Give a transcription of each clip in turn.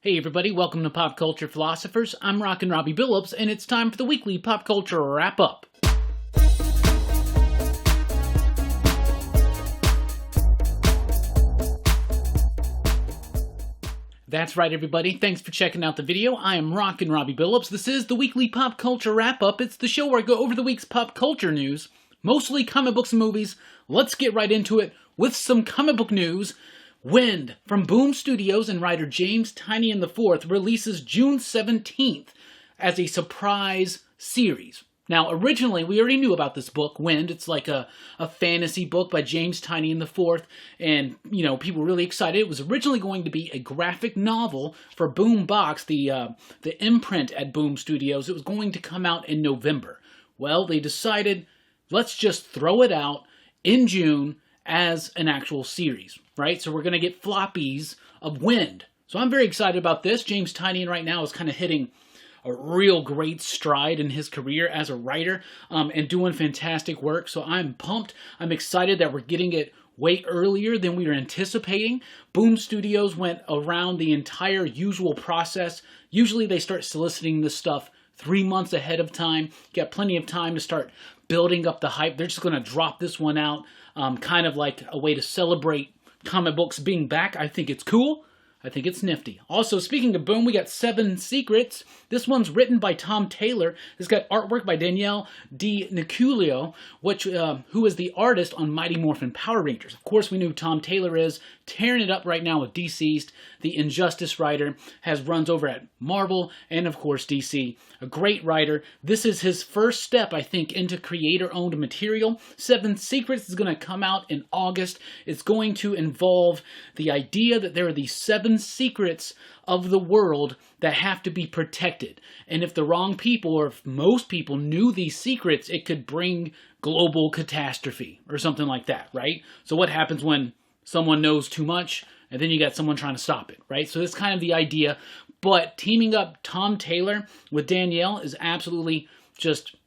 Hey everybody, welcome to Pop Culture Philosophers. I'm Rockin Robbie Billups, and it's time for the weekly pop culture wrap-up. That's right everybody, thanks for checking out the video. I am Rockin Robbie Billups. This is the weekly pop culture wrap-up. It's the show where I go over the week's pop culture news, mostly comic books and movies. Let's get right into it with some comic book news. Wynd from Boom Studios and writer James Tynion IV releases June 17th as a surprise series. Now, originally, we already knew about this book, Wynd. It's like a fantasy book by James Tynion IV, and, people were really excited. It was originally going to be a graphic novel for Boom Box, the imprint at Boom Studios. It was going to come out in November. Well, they decided, let's just throw it out in June as an actual series, right? So we're going to get floppies of Wynd. So I'm very excited about this. James Tynion right now is kind of hitting a real great stride in his career as a writer and doing fantastic work. So I'm pumped. I'm excited that we're getting it way earlier than we were anticipating. Boom Studios went around the entire usual process. Usually they start soliciting this stuff 3 months ahead of time. Got plenty of time to start building up the hype. They're just going to drop this one out kind of like a way to celebrate comic books being back. I think it's cool. I think it's nifty. Also, speaking of Boom, we got Seven Secrets. This one's written by Tom Taylor. It's got artwork by Danielle Di Niculio, who is the artist on Mighty Morphin Power Rangers. Of course, we knew Tom Taylor is tearing it up right now with Deceased. The Injustice writer runs over at Marvel and, of course, DC. A great writer. This is his first step, I think, into creator-owned material. Seven Secrets is going to come out in August. It's going to involve the idea that there are these 7 secrets of the world that have to be protected. And if the wrong people, or if most people knew these secrets, it could bring global catastrophe or something like that, right? So what happens when someone knows too much and then you got someone trying to stop it, right? So that's kind of the idea. But teaming up Tom Taylor with Danielle is absolutely just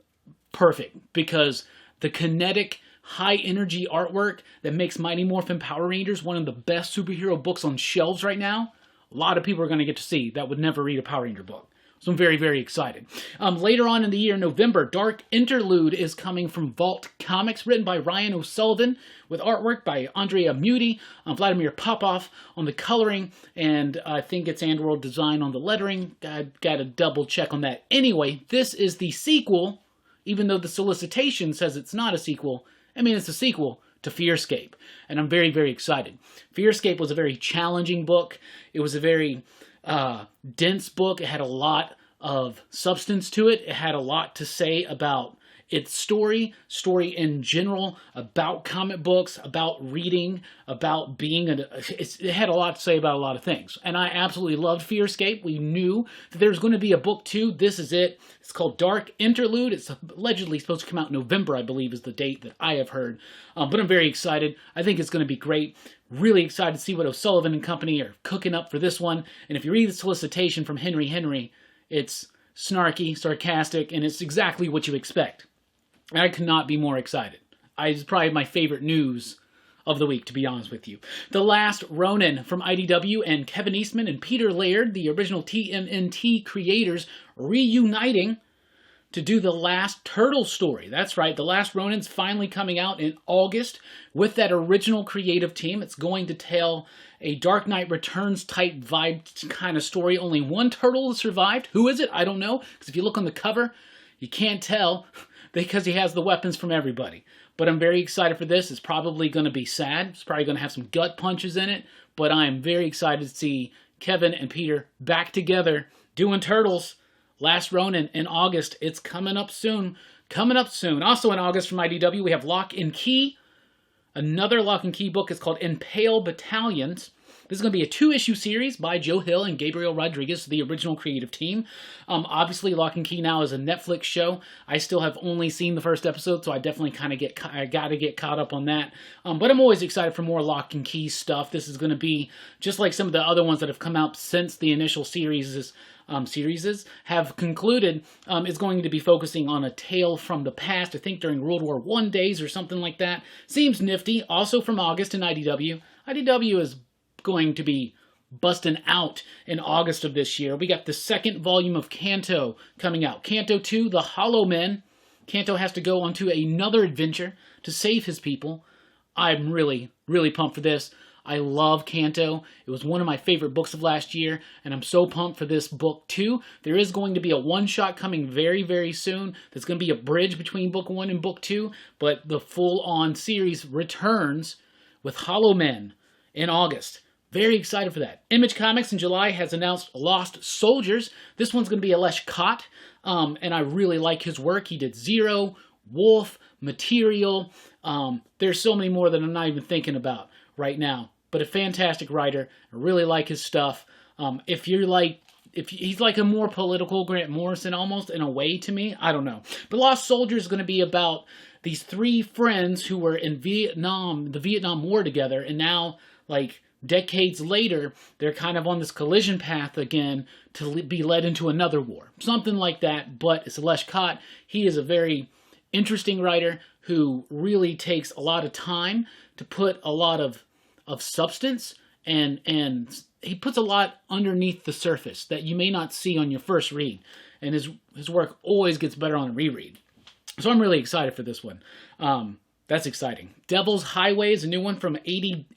perfect because the kinetic, high-energy artwork that makes Mighty Morphin Power Rangers one of the best superhero books on shelves right now, a lot of people are going to get to see that would never read a Power Ranger book. So I'm very, very excited. Later on in the year, November, Dark Interlude is coming from Vault Comics, written by Ryan O'Sullivan, with artwork by Andrea Muti, Vladimir Popov on the coloring, and I think it's Andworld Design on the lettering. I got to double check on that. Anyway, this is the sequel, even though the solicitation says it's not a sequel. I mean, it's a sequel to Fearscape, and I'm very, very excited. Fearscape was a very challenging book. It was a very dense book. It had a lot of substance to it. It had a lot to say about its story in general, about comic books, about reading, about being it had a lot to say about a lot of things. And I absolutely loved Fearscape. We knew that there was going to be a book 2. This is it. It's called Dark Interlude. It's allegedly supposed to come out in November, I believe, is the date that I have heard. But I'm very excited. I think it's going to be great. Really excited to see what O'Sullivan and company are cooking up for this one. And if you read the solicitation from Henry, it's snarky, sarcastic, and it's exactly what you expect. I could not be more excited. It's probably my favorite news of the week, to be honest with you. The Last Ronin from IDW and Kevin Eastman and Peter Laird, the original TMNT creators, reuniting to do the last Turtle story. That's right, The Last Ronin's finally coming out in August with that original creative team. It's going to tell a Dark Knight Returns type vibe kind of story. Only one turtle has survived. Who is it? I don't know, because if you look on the cover, you can't tell because he has the weapons from everybody. But I'm very excited for this. It's probably going to be sad. It's probably going to have some gut punches in it. But I am very excited to see Kevin and Peter back together doing Turtles. Last Ronin in August. It's coming up soon. Also in August from IDW, we have Lock and Key. Another Lock and Key book is called Impale Battalions. This is going to be a 2-issue series by Joe Hill and Gabriel Rodriguez, the original creative team. Obviously, Lock and Key now is a Netflix show. I still have only seen the first episode, so I definitely kind of got to get caught up on that. But I'm always excited for more Lock and Key stuff. This is going to be just like some of the other ones that have come out since the initial series have concluded. Is going to be focusing on a tale from the past, I think during World War I days or something like that. Seems nifty. Also from August in IDW. IDW is going to be busting out in August of this year. We got the second volume of Canto coming out. Canto II, The Hollow Men. Canto has to go on to another adventure to save his people. I'm really, really pumped for this. I love Canto. It was one of my favorite books of last year, and I'm so pumped for this book too. There is going to be a one-shot coming very, very soon. There's going to be a bridge between book 1 and book 2, but the full-on series returns with Hollow Men in August. Very excited for that. Image Comics in July has announced Lost Soldiers. This one's going to be Alesh Kott, and I really like his work. He did Zero, Wolf, Material. There's so many more that I'm not even thinking about right now. But a fantastic writer. I really like his stuff. If he's like a more political Grant Morrison almost in a way to me, I don't know. But Lost Soldiers is going to be about these 3 friends who were in Vietnam, the Vietnam War together, and now, like, decades later, they're kind of on this collision path again to be led into another war. Something like that, but it's Alesh Kott. He is a very interesting writer who really takes a lot of time to put a lot of substance, and he puts a lot underneath the surface that you may not see on your first read, and his work always gets better on a reread. So I'm really excited for this one. That's exciting. Devil's Highway is a new one from AWA.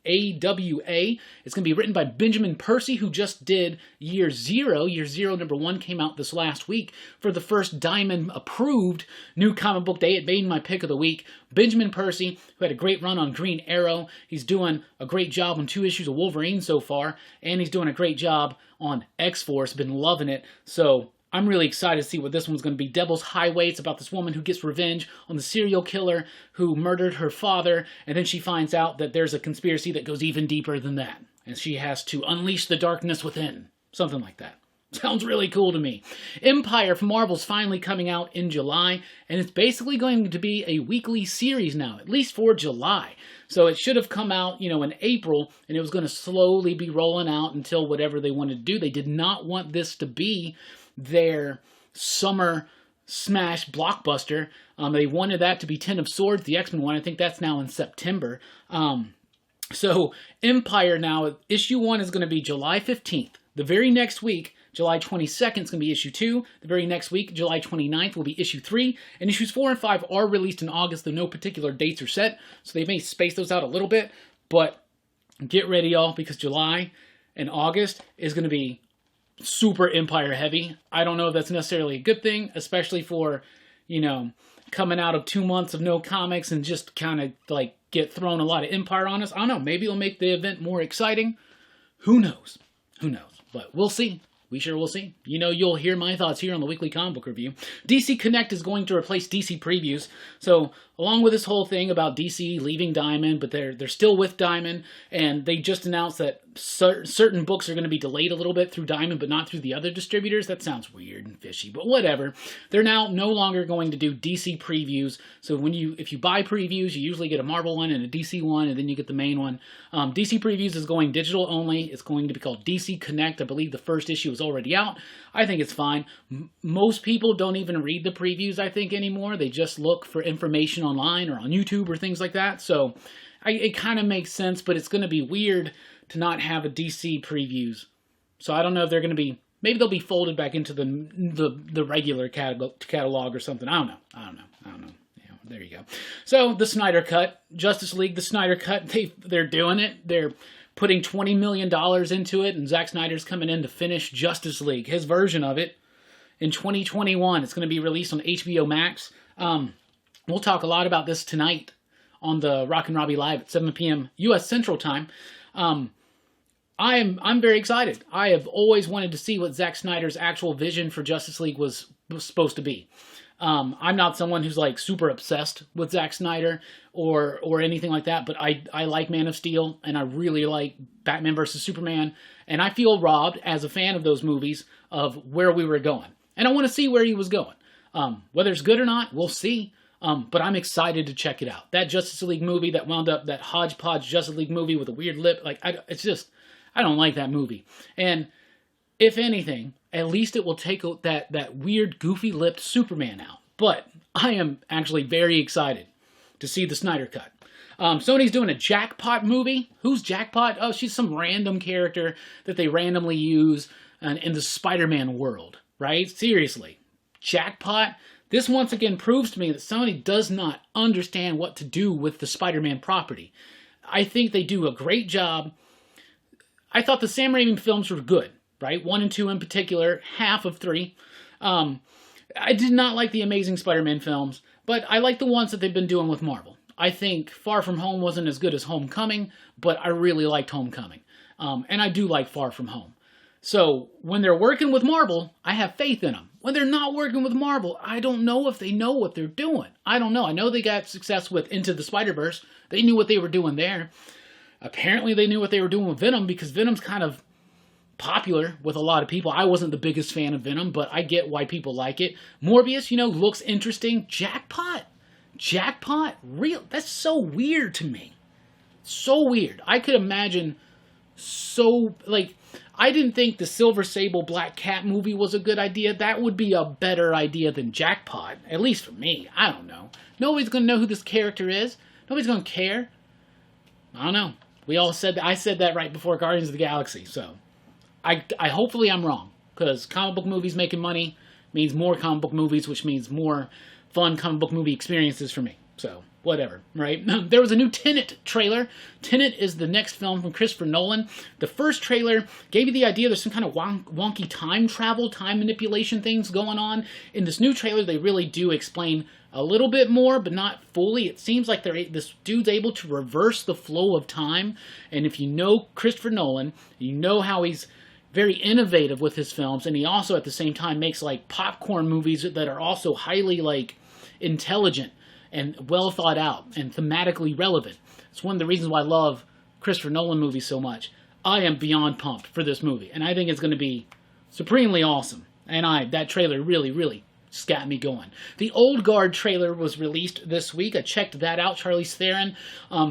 It's going to be written by Benjamin Percy, who just did Year Zero. Year Zero #1 came out this last week for the first Diamond-approved new comic book day. It made my pick of the week. Benjamin Percy, who had a great run on Green Arrow. He's doing a great job on 2 issues of Wolverine so far, and he's doing a great job on X-Force. Been loving it. So I'm really excited to see what this one's going to be. Devil's Highway. It's about this woman who gets revenge on the serial killer who murdered her father, and then she finds out that there's a conspiracy that goes even deeper than that, and she has to unleash the darkness within. Something like that. Sounds really cool to me. Empire from Marvel's finally coming out in July, and it's basically going to be a weekly series now, at least for July. So it should have come out, in April, and it was going to slowly be rolling out until whatever they wanted to do. They did not want this to be their summer smash blockbuster. They wanted that to be Ten of Swords, the X-Men one. I think that's now in September. So Empire now, issue 1 is going to be July 15th. The very next week, July 22nd is going to be issue 2. The very next week, July 29th, will be issue 3. And issues 4 and 5 are released in August, though no particular dates are set. So they may space those out a little bit. But get ready, y'all, because July and August is going to be super Empire heavy. I don't know if that's necessarily a good thing, especially for, coming out of 2 months of no comics and just kind of like get thrown a lot of Empire on us. I don't know. Maybe it'll make the event more exciting. Who knows? Who knows? But we'll see. We sure will see. You'll hear my thoughts here on the Weekly Comic Book Review. DC Connect is going to replace DC Previews. So, along with this whole thing about DC leaving Diamond, but they're still with Diamond, and they just announced that certain books are going to be delayed a little bit through Diamond, but not through the other distributors. That sounds weird and fishy, but whatever. They're now no longer going to do DC Previews. So if you buy previews, you usually get a Marvel one and a DC one, and then you get the main one. DC Previews is going digital only. It's going to be called DC Connect. I believe the first issue is already out. I think it's fine. Most people don't even read the previews, I think, anymore. They just look for information online or on YouTube or things like that. So it kind of makes sense, but it's going to be weird to not have a DC previews. So I don't know if they're going to be, maybe they'll be folded back into the regular catalog or something. I don't know. There you go. So the Snyder Cut, Justice League, the Snyder Cut, they're doing it. They're putting $20 million into it, and Zack Snyder's coming in to finish Justice League, his version of it, in 2021. It's going to be released on HBO Max. We'll talk a lot about this tonight on the Rockin Robbie Live at 7 p.m. U.S. Central Time. I'm very excited. I have always wanted to see what Zack Snyder's actual vision for Justice League was supposed to be. I'm not someone who's like super obsessed with Zack Snyder or anything like that, but I like Man of Steel, and I really like Batman vs. Superman, and I feel robbed as a fan of those movies of where we were going. And I want to see where he was going. Whether it's good or not, we'll see. But I'm excited to check it out. That Justice League movie that wound up, that hodgepodge Justice League movie with a weird lip, I don't like that movie. And if anything, at least it will take that weird, goofy-lipped Superman out. But I am actually very excited to see the Snyder Cut. Sony's doing a Jackpot movie. Who's Jackpot? Oh, she's some random character that they randomly use in the Spider-Man world, right? Seriously. Jackpot? This once again proves to me that Sony does not understand what to do with the Spider-Man property. I think they do a great job. I thought the Sam Raimi films were good, right? 1 and 2 in particular, half of 3. I did not like the Amazing Spider-Man films, but I like the ones that they've been doing with Marvel. I think Far From Home wasn't as good as Homecoming, but I really liked Homecoming. And I do like Far From Home. So when they're working with Marvel, I have faith in them. When they're not working with Marvel, I don't know if they know what they're doing. I don't know. I know they got success with Into the Spider-Verse. They knew what they were doing there. Apparently they knew what they were doing with Venom, because Venom's kind of popular with a lot of people. I wasn't the biggest fan of Venom, but I get why people like it. Morbius, looks interesting. Jackpot? Real? That's so weird to me. So weird. I could imagine I didn't think the Silver Sable Black Cat movie was a good idea. That would be a better idea than Jackpot. At least for me. I don't know. Nobody's going to know who this character is. Nobody's going to care. I don't know. We all said that. I said that right before Guardians of the Galaxy, so I hopefully I'm wrong, because comic book movies making money means more comic book movies, which means more fun comic book movie experiences for me. So, whatever, right? There was a new Tenet trailer. Tenet is the next film from Christopher Nolan. The first trailer gave you the idea there's some kind of wonky time travel, time manipulation things going on. In this new trailer, they really do explain a little bit more, but not fully. It seems like this dude's able to reverse the flow of time. And if you know Christopher Nolan, you know how he's very innovative with his films, and he also at the same time makes popcorn movies that are also highly intelligent and well thought out and thematically relevant. It's one of the reasons why I love Christopher Nolan movies so much. I am beyond pumped for this movie, and I think it's going to be supremely awesome. And that trailer really just got me going. The Old Guard trailer was released this week. I checked that out. Charlize Theron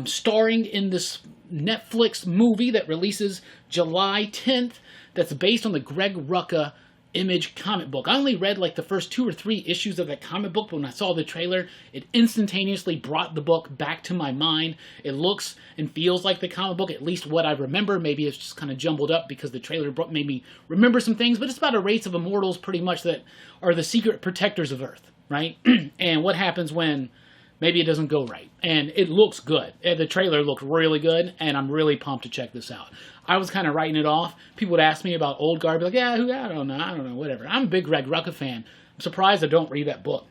starring in this Netflix movie that releases July 10th. That's based on the Greg Rucka Image comic book. I only read the first 2 or 3 issues of that comic book, but when I saw the trailer, it instantaneously brought the book back to my mind. It looks and feels like the comic book, at least what I remember. Maybe it's just kind of jumbled up because the trailer made me remember some things, but it's about a race of immortals pretty much that are the secret protectors of Earth, right? And what happens when maybe it doesn't go right. And it looks good. The trailer looked really good, and I'm really pumped to check this out. I was kind of writing it off. People would ask me about Old Guard, be like, yeah, I don't know, whatever. I'm a big Greg Rucka fan. I'm surprised I don't read that book.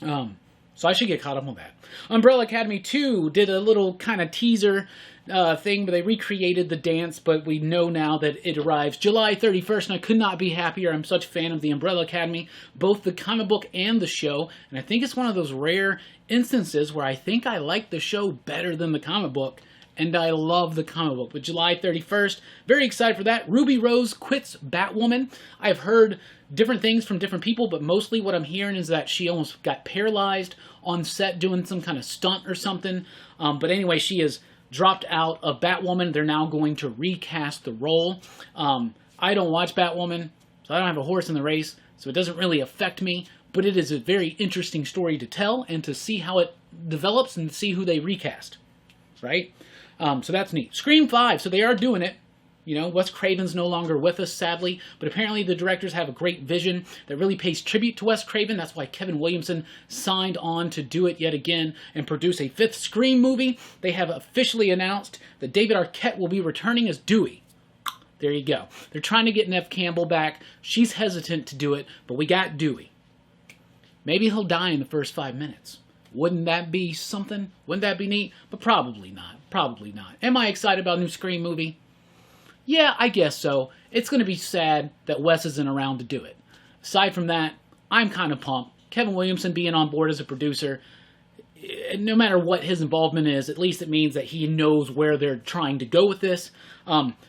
So I should get caught up on that. Umbrella Academy 2 did a little kind of teaser thing, but they recreated the dance, but we know now that it arrives July 31st, and I could not be happier. I'm such a fan of the Umbrella Academy, both the comic book and the show, and I think it's one of those rare instances where I think I like the show better than the comic book, and I love the comic book. But July 31st, very excited for that. Ruby Rose quits Batwoman. I've heard different things from different people, but mostly what I'm hearing is that she almost got paralyzed on set doing some kind of stunt or something. But anyway, she is dropped out of Batwoman. They're now going to recast the role. I don't watch Batwoman, so I don't have a horse in the race, so it doesn't really affect me. But it is a very interesting story to tell and to see how it develops and see who they recast, right? So that's neat. Scream 5, so they are doing it. Wes Craven's no longer with us, sadly, but apparently the directors have a great vision that really pays tribute to Wes Craven. That's why Kevin Williamson signed on to do it yet again and produce a 5th Scream movie. They have officially announced that David Arquette will be returning as Dewey. There you go. They're trying to get Neve Campbell back. She's hesitant to do it, but we got Dewey. Maybe he'll die in the first 5 minutes. Wouldn't that be something? Wouldn't that be neat? But probably not. Probably not. Am I excited about a new Scream movie? Yeah, I guess so. It's going to be sad that Wes isn't around to do it. Aside from that, I'm kind of pumped. Kevin Williamson being on board as a producer, no matter what his involvement is, at least it means that he knows where they're trying to go with this.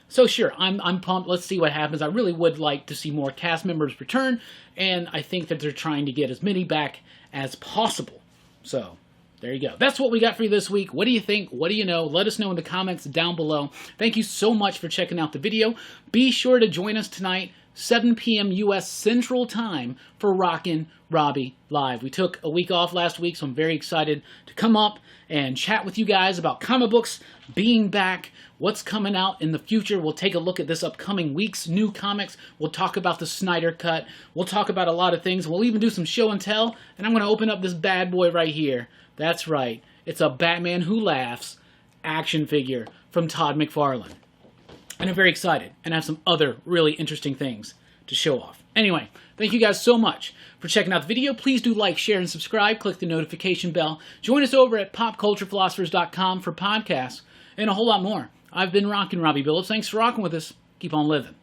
So sure, I'm pumped. Let's see what happens. I really would like to see more cast members return, and I think that they're trying to get as many back as possible. So, there you go. That's what we got for you this week. What do you think? What do you know? Let us know in the comments down below. Thank you so much for checking out the video. Be sure to join us tonight 7 p.m. U.S. Central Time for Rockin Robbie Live. We took a week off last week, so I'm very excited to come up and chat with you guys about comic books being back, what's coming out in the future. We'll take a look at this upcoming week's new comics. We'll talk about the Snyder Cut. We'll talk about a lot of things. We'll even do some show and tell, and I'm going to open up this bad boy right here. That's right. It's a Batman Who Laughs action figure from Todd McFarlane. And I'm very excited, and I have some other really interesting things to show off. Anyway, thank you guys so much for checking out the video. Please do like, share, and subscribe. Click the notification bell. Join us over at popculturephilosophers.com for podcasts and a whole lot more. I've been Rockin Robbie Billups. Thanks for rocking with us. Keep on living.